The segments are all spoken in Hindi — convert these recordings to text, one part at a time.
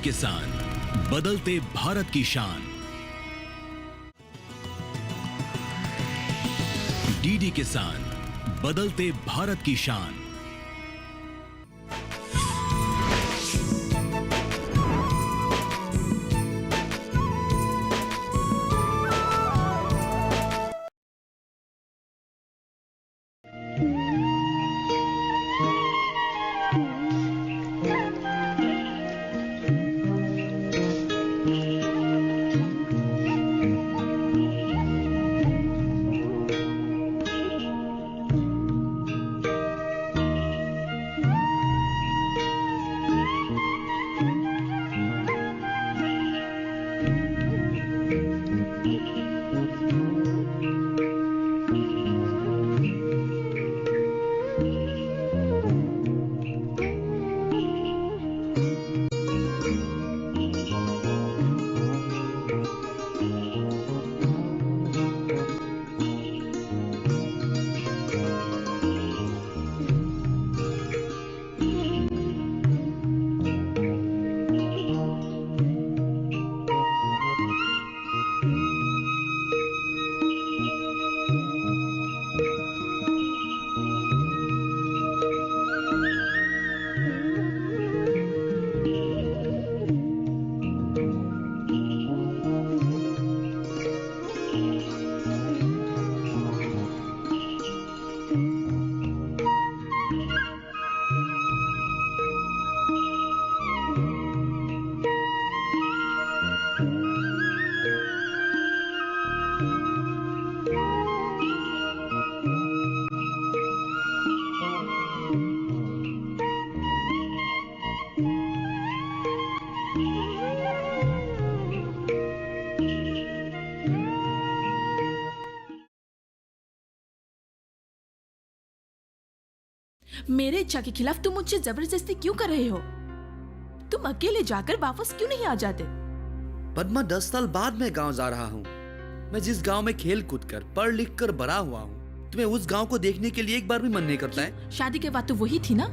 किसान, बदलते भारत की शान। डीडी किसान, बदलते भारत की शान। मेरे इच्छा के खिलाफ तुम मुझसे जबरदस्ती क्यों कर रहे हो? तुम अकेले जाकर वापस क्यों नहीं आ जाते? पद्मा, 10 साल बाद मैं गांव जा रहा हूँ। मैं जिस गांव में खेल कूद कर पढ़ लिख कर बड़ा हुआ हूँ, तुम्हें उस गांव को देखने के लिए एक बार भी मन नहीं करता है? शादी के बाद तो वही थी ना,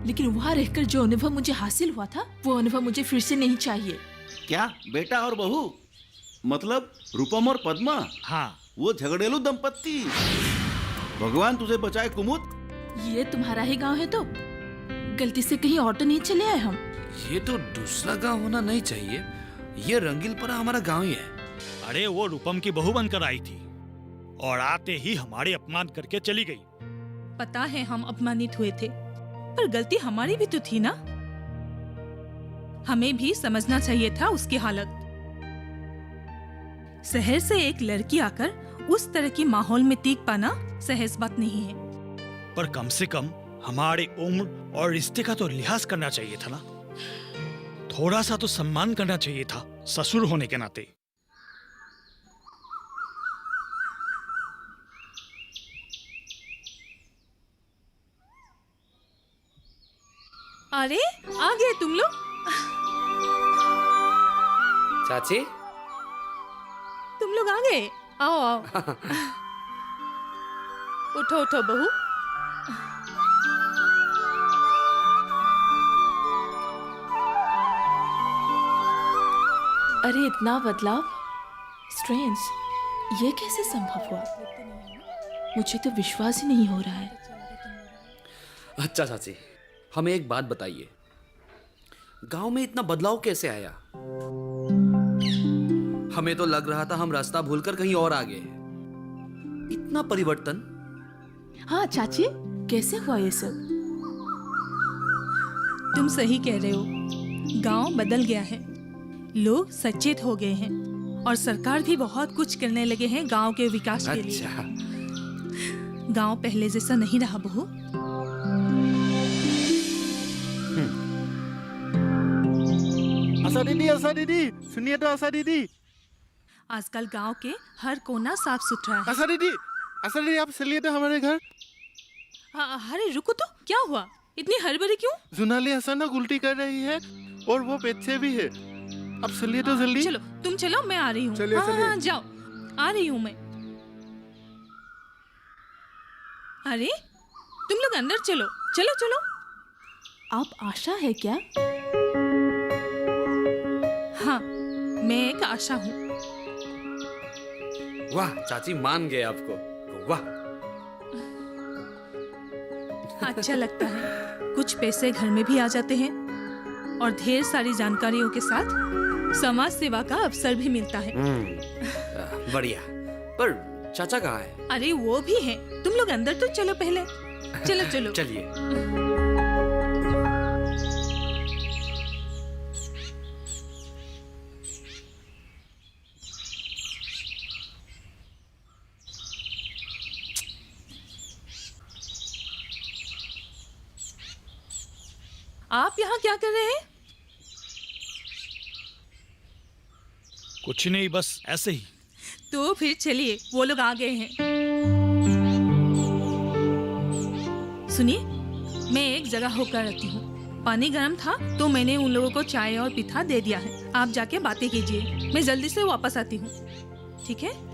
लेकिन वहाँ रहकर जो अनुभव मुझे हासिल हुआ था, वो अनुभव मुझे फिर से नहीं चाहिए। क्या बेटा और बहू, मतलब रूपम और पद्मा? हाँ, वो झगड़ेलू दंपत्ति। भगवान तुझे बचाए कुमुद। ये तुम्हारा ही गांव है तो गलती से कहीं और तो नहीं चले आए हम? ये तो दूसरा गांव होना नहीं चाहिए, ये रंगीलपरा हमारा गांव ही है। अरे वो रूपम की बहू बनकर आई थी और आते ही हमारे अपमान करके चली गई। पता है हम अपमानित हुए थे, पर गलती हमारी भी तो थी ना। हमें भी समझना चाहिए था उसकी हालत। शहर से एक लड़की आकर उस तरह की माहौल में टीक पाना सहज बात नहीं है। पर कम से कम हमारे उम्र और रिश्ते का तो लिहाज करना चाहिए था ना। थोड़ा सा तो सम्मान करना चाहिए था ससुर होने के नाते। अरे आ गए तुम लोग। चाची, तुम लोग आ गए, आओ आओ। उठो उठो बहू। अरे इतना बदलाव, स्ट्रेंज, ये कैसे संभव हुआ? मुझे तो विश्वास ही नहीं हो रहा है। अच्छा चाची, हमें एक बात बताइए, गांव में इतना बदलाव कैसे आया? हमें तो लग रहा था हम रास्ता भूलकर कहीं और आ गए। इतना परिवर्तन? हाँ चाची, कैसे हुआ ये सब? तुम सही कह रहे हो, गांव बदल गया है। लोग सचेत हो गए हैं और सरकार भी बहुत कुछ करने लगे हैं गांव के विकास के लिए। गांव पहले जैसा नहीं रहा बहू। आशा दीदी, सुनिए तो आशा दीदी। आजकल गांव के हर कोना साफ सुथरा है। आशा दीदी, आप चलिए तो हमारे घर। अरे रुको तो, क्या हुआ? इतनी हड़बड़ी क्यों? जुनाली अचानक उल्टी कर रही है और वो पेट से भी है। अब चलिए तो जल्दी। चलो तुम चलो, मैं आ रही हूँ। हाँ, जाओ, आ रही हूँ मैं। अरे तुम लोग अंदर चलो, चलो चलो। आप आशा है क्या? मैं एक आशा हूँ। वाह चाची, मान गए आपको। वाह, अच्छा लगता है। कुछ पैसे घर में भी आ जाते हैं और ढेर सारी जानकारियों के साथ समाज सेवा का अवसर भी मिलता है। बढ़िया। पर चाचा कहाँ है? अरे वो भी है। तुम लोग अंदर तो चलो पहले। चलो चलो। चलिए। आप यहाँ क्या कर रहे हैं? कुछ नहीं, बस ऐसे ही। तो फिर चलिए, वो लोग आ गए हैं। सुनिए, मैं एक जगह होकर रहती हूँ। पानी गर्म था तो मैंने उन लोगों को चाय और पिठा दे दिया है। आप जाके बातें कीजिए, मैं जल्दी से वापस आती हूँ। ठीक है?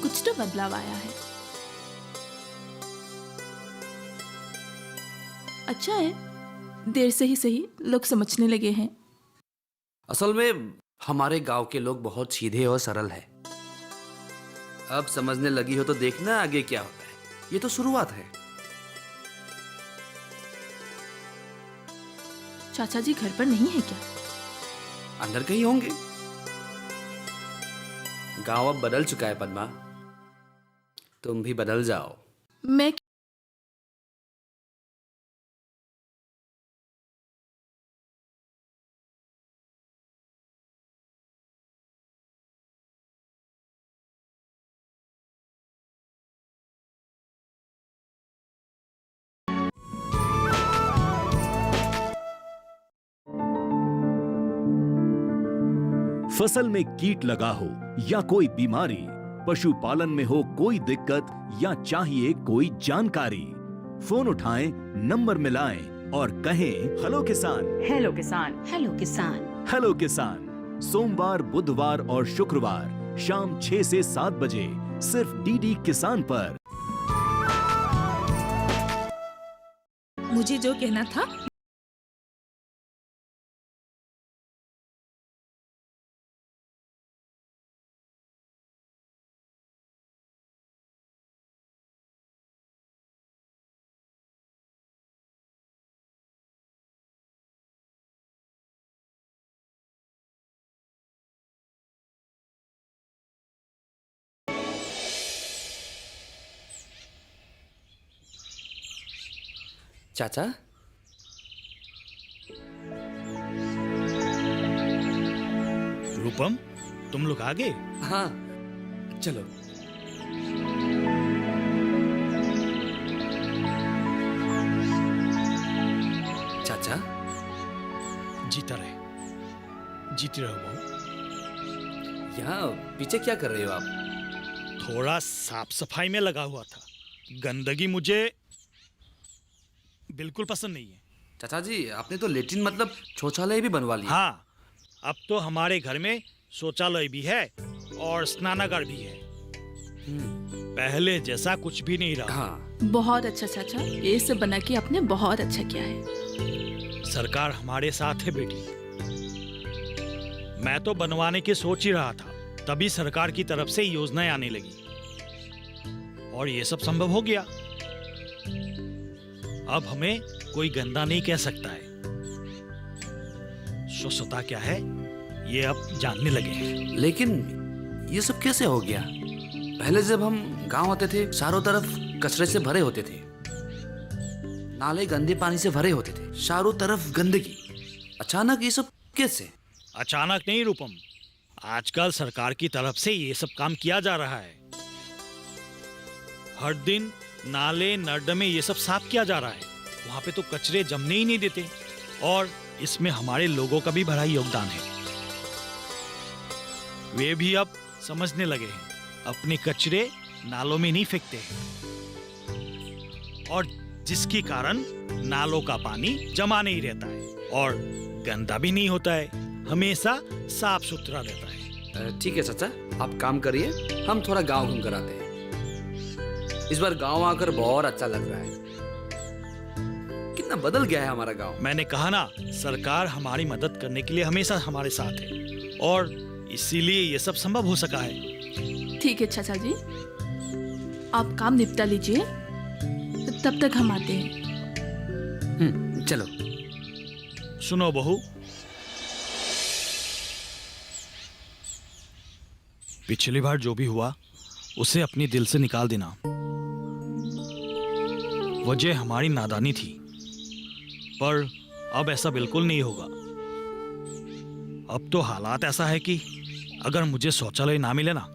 कुछ तो बदलाव आया है। अच्छा है, देर से ही सही लोग समझने लगे हैं। असल में हमारे गांव के लोग बहुत सीधे और सरल हैं। अब समझने लगी हो तो देखना आगे क्या होता है। ये तो शुरुआत है। चाचा जी घर पर नहीं है क्या? अंदर कहीं होंगे। गांव अब बदल चुका है पद्मा, तुम भी बदल जाओ। मैं फसल में कीट लगा हो या कोई बीमारी, पशुपालन में हो कोई दिक्कत या चाहिए कोई जानकारी, फोन उठाएं, नंबर मिलाएं और कहें हेलो किसान। हेलो किसान। हेलो किसान। हेलो किसान सोमवार, बुधवार और शुक्रवार शाम 6 से 7 बजे सिर्फ डीडी किसान पर। मुझे जो कहना था चाचा, रूपम, तुम लोग आ गए? हाँ चलो। चाचा, जीता रहे, जीती रहो बहू। यहाँ पीछे क्या कर रहे हो आप? थोड़ा साफ सफाई में लगा हुआ था। गंदगी मुझे बिल्कुल पसंद नहीं है। चाचा जी, आपने तो लेट्रिन मतलब शौचालय भी बनवा लिया। हाँ, अब तो हमारे घर में शौचालय भी है और स्नानागार भी है। पहले जैसा कुछ भी नहीं रहा। हाँ। बहुत अच्छा चाचा, ये सब बना के आपने बहुत अच्छा किया है। सरकार हमारे साथ है बेटी। मैं तो बनवाने की सोच ही रहा था, तभी सरकार की तरफ से योजनाएं आने लगी और ये सब संभव हो गया। अब हमें कोई गंदा नहीं कह सकता है। स्वच्छता क्या है ये अब जानने लगे हैं। लेकिन ये सब कैसे हो गया? पहले जब हम गांव आते थे चारों तरफ कचरे से भरे होते थे, नाले गंदे पानी से भरे होते थे, चारों तरफ गंदगी। अचानक ये सब कैसे? अचानक नहीं रूपम, आजकल सरकार की तरफ से ये सब काम किया जा रहा है। हर दिन नाले नर्दमे ये सब साफ किया जा रहा है। वहां पे तो कचरे जमने ही नहीं देते और इसमें हमारे लोगों का भी बड़ा योगदान है। वे भी अब समझने लगे हैं, अपने कचरे नालों में नहीं फेंकते हैं। और जिसके कारण नालों का पानी जमा नहीं रहता है और गंदा भी नहीं होता है, हमेशा साफ सुथरा रहता है। ठीक है चाचा, आप काम करिए, हम थोड़ा गांव घूम कर आते हैं। इस बार गांव आकर बहुत अच्छा लग रहा है। कितना बदल गया है हमारा गांव। मैंने कहा ना, सरकार हमारी मदद करने के लिए हमेशा हमारे साथ है और इसीलिए ये सब संभव हो सका है। ठीक है चाचा जी, आप काम निपटा लीजिए, तब तक हम आते हैं। चलो। सुनो बहू, पिछली बार जो भी हुआ उसे अपनी दिल से निकाल देना। वजह हमारी नादानी थी, पर अब ऐसा बिल्कुल नहीं होगा। अब तो हालात ऐसा है कि अगर मुझे शौचालय ना मिले ना,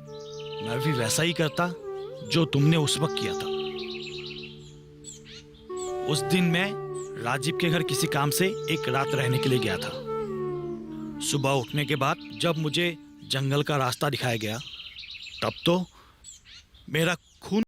मैं भी वैसा ही करता जो तुमने उस वक्त किया था। उस दिन मैं राजीव के घर किसी काम से एक रात रहने के लिए गया था। सुबह उठने के बाद जब मुझे जंगल का रास्ता दिखाया गया, तब तो मेरा खून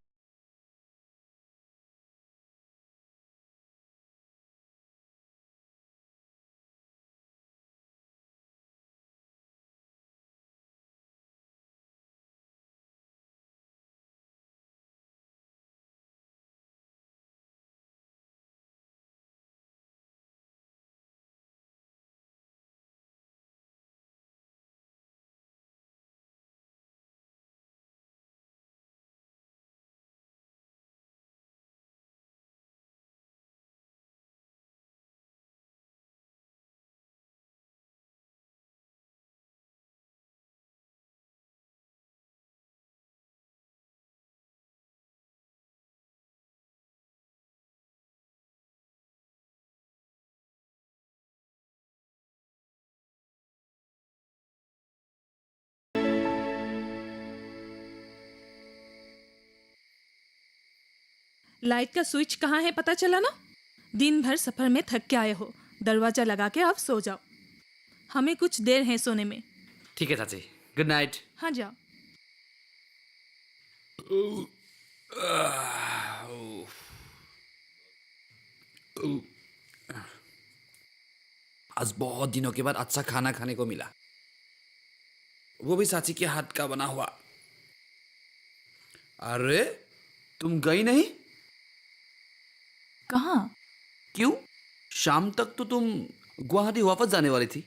लाइट का स्विच कहाँ है पता चला ना? दिन भर सफर में थक के आए हो, दरवाजा लगा के अब सो जाओ। हमें कुछ देर है सोने में। ठीक है चाची, गुड नाइट। हाँ जाओ। आज बहुत दिनों के बाद अच्छा खाना खाने को मिला, वो भी चाची के हाथ का बना हुआ। अरे तुम गई नहीं? कहाँ? क्यों? शाम तक तो तुम गुवाहाटी वापस जाने वाली थी।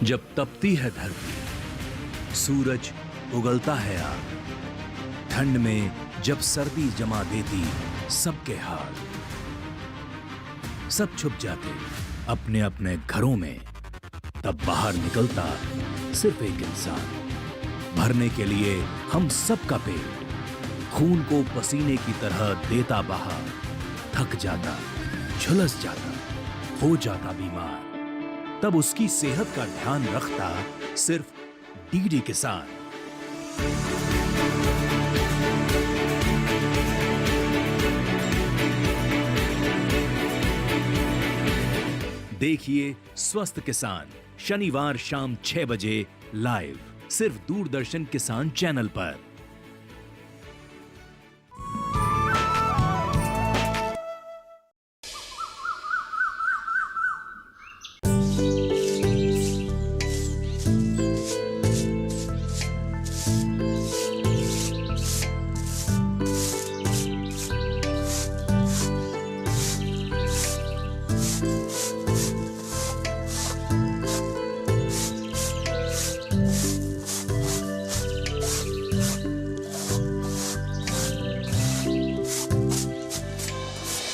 जब तपती है धरती, सूरज उगलता है आग, ठंड में जब सर्दी जमा देती सबके हाल, सब छुप जाते अपने अपने घरों में, तब बाहर निकलता सिर्फ एक इंसान, भरने के लिए हम सबका पेट, खून को पसीने की तरह देता बाहर, थक जाता, झुलस जाता, हो जाता बीमार, तब उसकी सेहत का ध्यान रखता सिर्फ डीडी किसान। देखिए स्वस्थ किसान शनिवार शाम 6 बजे लाइव सिर्फ दूरदर्शन किसान चैनल पर।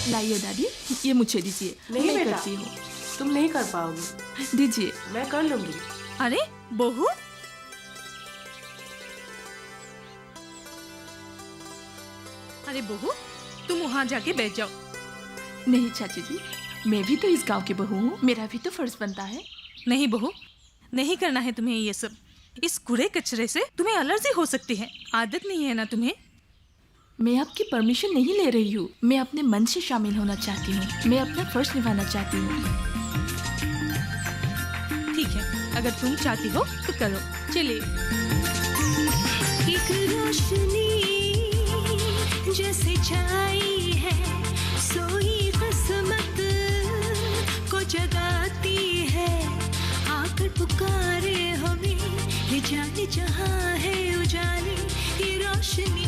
लाइए दादी, ये मुझे दीजिए। नहीं मैं बेटा, करती हूँ। तुम नहीं कर पाओगी, दीजिए। मैं कर लूंगी। अरे बहू, अरे बहू, तुम वहाँ जाके बैठ जाओ। नहीं चाची जी, मैं भी तो इस गांव की बहू हूँ, मेरा भी तो फर्ज बनता है। नहीं बहू, नहीं करना है तुम्हें ये सब। इस कूड़े कचरे से तुम्हें एलर्जी हो सकती है, आदत नहीं है ना तुम्हें। मैं आपकी परमिशन नहीं ले रही हूँ, मैं अपने मन से शामिल होना चाहती हूँ, मैं अपना फर्ज निभाना चाहती हूँ। ठीक है, अगर तुम चाहती हो तो करो, चलिए। एक रोशनी जैसे छाई है, सोई किस्मत को जगाती है, आकर पुकारे हमें, ये जाने जहाँ है उजाले ये रोशनी,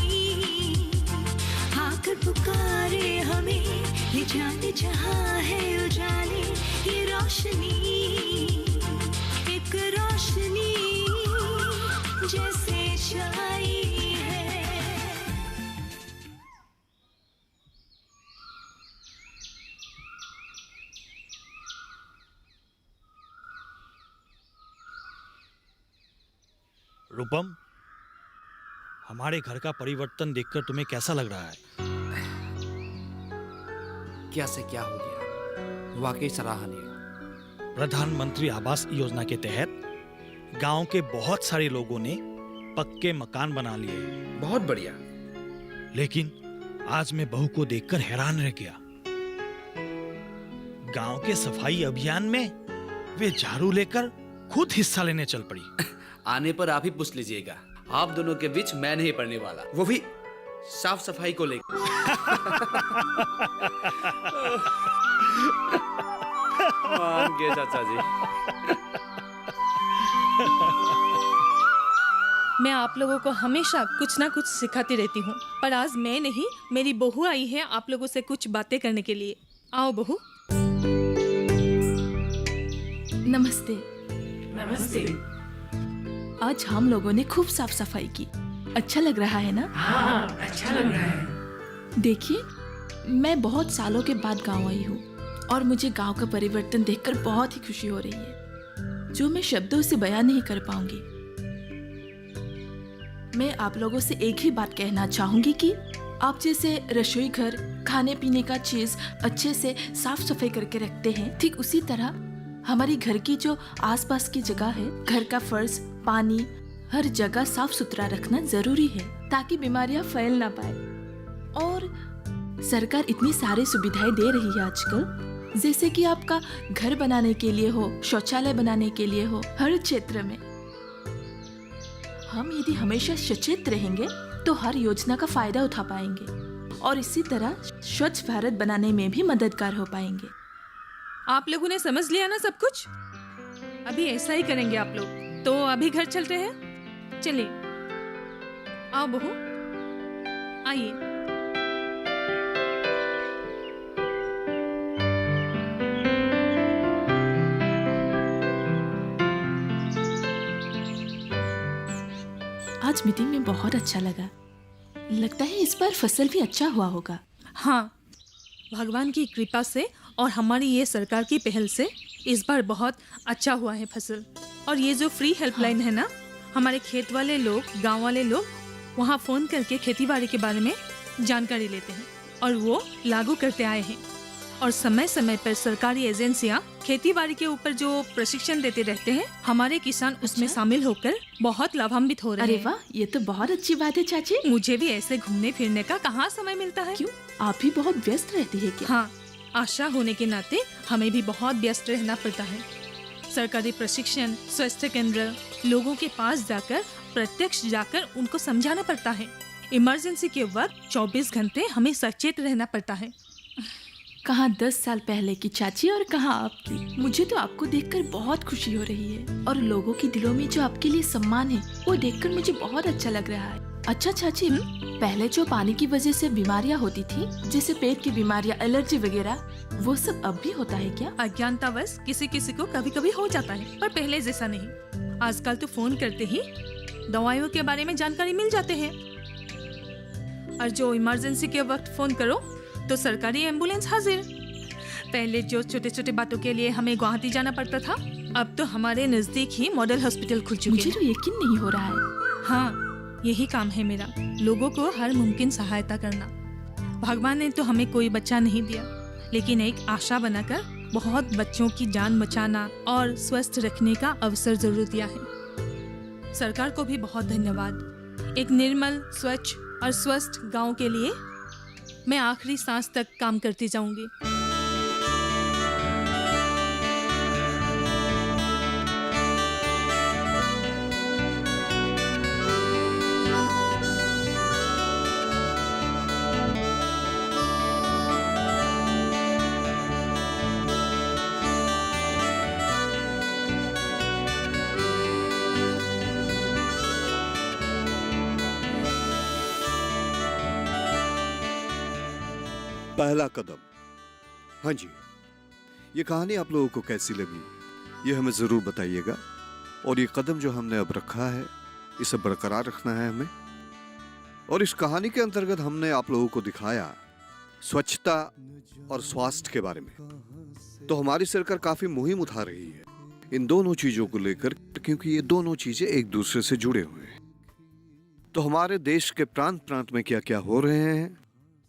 आकर पुकारे हमें, ये जाने जहाँ है उजाले ये रोशनी, एक रोशनी जैसे छाई है। रूपम, हमारे घर का परिवर्तन देखकर तुम्हें कैसा लग रहा है? क्या से क्या हो गया, वाकई सराहनीय। प्रधानमंत्री आवास योजना के तहत गांव के बहुत सारे लोगों ने पक्के मकान बना लिए हैं। बहुत बढ़िया। लेकिन आज मैं बहू को देखकर हैरान रह गया। गांव के सफाई अभियान में वे झाड़ू लेकर खुद हिस्सा लेने चल पड़ी। आने पर आप ही पूछ लीजिएगा, आप दोनों के बीच मैं नहीं पड़ने वाला, वो भी साफ सफाई को लेकर। मान गए चाचा जी। मैं आप लोगों को हमेशा कुछ ना कुछ सिखाती रहती हूँ, पर आज मैं नहीं, मेरी बहू आई है आप लोगों से कुछ बातें करने के लिए। आओ बहू। नमस्ते। नमस्ते। आज हम लोगों ने खूब साफ सफाई की, अच्छा लग रहा है ना? हाँ, अच्छा लग रहा है। देखिए, मैं बहुत सालों के बाद गांव आई हूँ और मुझे गांव का परिवर्तन देखकर बहुत ही खुशी हो रही है, जो मैं शब्दों से बयान नहीं कर पाऊंगी। मैं आप लोगों से एक ही बात कहना चाहूंगी कि आप जैसे रसोई घर, खाने पीने का चीज अच्छे से साफ सफाई करके रखते हैं, ठीक उसी तरह हमारी घर की जो आसपास की जगह है, घर का फर्श, पानी, हर जगह साफ सुथरा रखना जरूरी है ताकि बीमारियां फैल ना पाए। और सरकार इतनी सारी सुविधाएं दे रही है आजकल, जैसे कि आपका घर बनाने के लिए हो, शौचालय बनाने के लिए हो, हर क्षेत्र में। हम यदि हमेशा सचेत रहेंगे तो हर योजना का फायदा उठा पाएंगे और इसी तरह स्वच्छ भारत बनाने में भी मददगार हो पाएंगे। आप लोगों ने समझ लिया ना सब कुछ? अभी ऐसा ही करेंगे आप लोग। तो अभी घर चलते हैं, चलिए। आओ बहू, आइए। आज मीटिंग में बहुत अच्छा लगा, लगता है इस बार फसल भी अच्छा हुआ होगा। हाँ, भगवान की कृपा से और हमारी ये सरकार की पहल से इस बार बहुत अच्छा हुआ है फसल। और ये जो फ्री हेल्पलाइन है ना, हमारे खेत वाले लोग, गांव वाले लोग वहाँ फ़ोन करके खेती बाड़ी के बारे में जानकारी लेते हैं और वो लागू करते आए हैं। और समय समय पर सरकारी एजेंसियां खेती बाड़ी के ऊपर जो प्रशिक्षण देते रहते हैं, हमारे किसान उसमें शामिल होकर बहुत लाभान्वित हो रहे अरे हैं। वाह, ये तो बहुत अच्छी बात है चाची। मुझे भी ऐसे घूमने फिरने का कहाँ समय मिलता है। क्यों, आप भी बहुत व्यस्त रहती है क्या? हाँ, आशा होने के नाते हमें भी बहुत व्यस्त रहना पड़ता है। सरकारी प्रशिक्षण, स्वास्थ्य केंद्र, लोगों के पास जाकर प्रत्यक्ष जाकर उनको समझाना पड़ता है। इमरजेंसी के वक्त 24 घंटे हमें सचेत रहना पड़ता है। कहाँ 10 साल पहले की चाची और कहाँ आपकी। मुझे तो आपको देखकर बहुत खुशी हो रही है और लोगों के दिलों में जो आपके लिए सम्मान है वो देखकर मुझे बहुत अच्छा लग रहा है। अच्छा चाची, पहले जो पानी की वजह से बीमारियाँ होती थी, जैसे पेट की बीमारियाँ, एलर्जी वगैरह, वो सब अब भी होता है क्या? अज्ञानतावश किसी किसी को कभी कभी हो जाता है, पर पहले जैसा नहीं। आजकल तो फोन करते ही दवाइयों के बारे में जानकारी मिल जाते हैं। और जो इमरजेंसी के वक्त फोन करो तो सरकारी एम्बुलेंस हाजिर। पहले जो छोटे छोटे बातों के लिए हमें गुवाहाटी जाना पड़ता था, अब तो हमारे नजदीक ही मॉडल हॉस्पिटल खुल चुके मुझे हैं। तो यकीन नहीं हो रहा है। हाँ, यही काम है मेरा, लोगों को हर मुमकिन सहायता करना। भगवान ने तो हमें कोई बच्चा नहीं दिया, लेकिन एक आशा बनाकर बहुत बच्चों की जान बचाना और स्वस्थ रखने का अवसर जरूर दिया है। सरकार को भी बहुत धन्यवाद। एक निर्मल, स्वच्छ और स्वस्थ गांव के लिए मैं आखिरी सांस तक काम करती जाऊंगी। पहला कदम। हाँ जी, ये कहानी आप लोगों को कैसी लगी ये हमें जरूर बताइएगा। और ये कदम जो हमने अब रखा है इसे बरकरार रखना है हमें। और इस कहानी के अंतर्गत हमने आप लोगों को दिखाया स्वच्छता और स्वास्थ्य के बारे में। तो हमारी सरकार काफी मुहिम उठा रही है इन दोनों चीजों को लेकर, क्योंकि ये दोनों चीजें एक दूसरे से जुड़े हुए हैं। तो हमारे देश के प्रांत प्रांत में क्या क्या हो रहे हैं,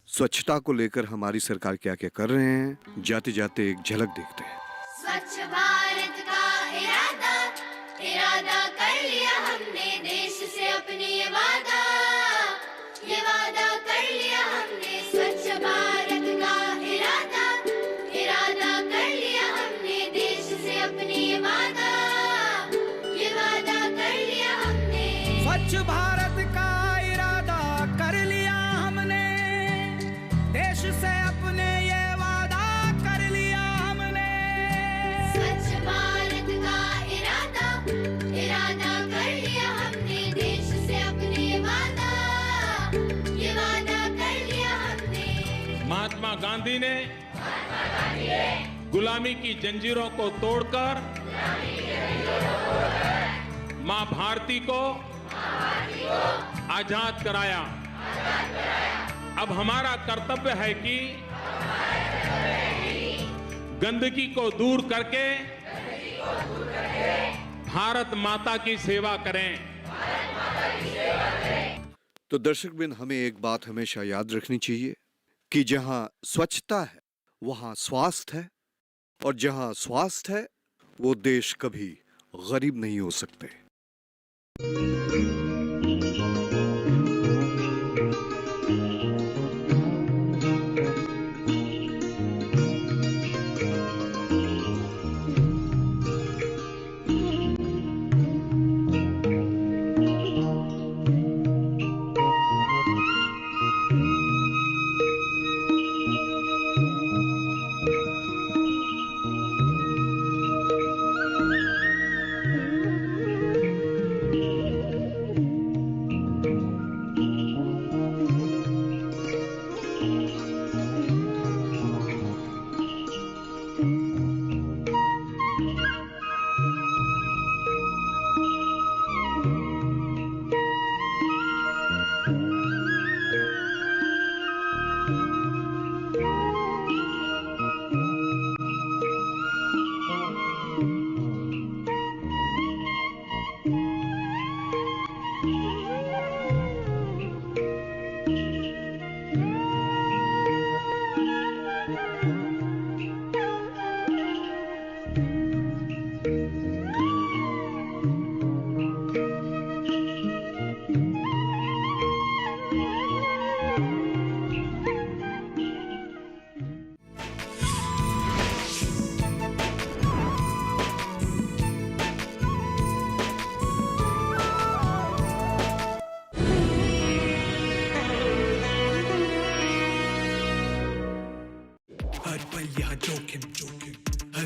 स्वच्छता को लेकर हमारी सरकार क्या क्या कर रहे हैं, जाते जाते एक झलक देखते हैं। स्वच्छ भारत का इरादा कर लिया हमने, देश से अपने ये वादा कर लिया हमने। स्वच्छ भारत का इरादा कर लिया हमने, देश से अपने ये वादा कर लिया हमने। स्वच्छ भारत का इरादा कर लिया हमने, देश से अपने ये वादा कर लिया हमने। स्वच्छ भारत का इरादा कर लिया हमने, देश से अपने ये वादा कर लिया हमने। महात्मा गांधी ने गुलामी की जंजीरों को तोड़कर मां भारती को आजाद कराया। अब हमारा कर्तव्य है कि गंदगी को दूर करके भारत माता की सेवा करें। तो दर्शकबिन, हमें एक बात हमेशा याद रखनी चाहिए कि जहां स्वच्छता है वहां स्वास्थ्य है, और जहां स्वास्थ्य है वो देश कभी गरीब नहीं हो सकते। him joking.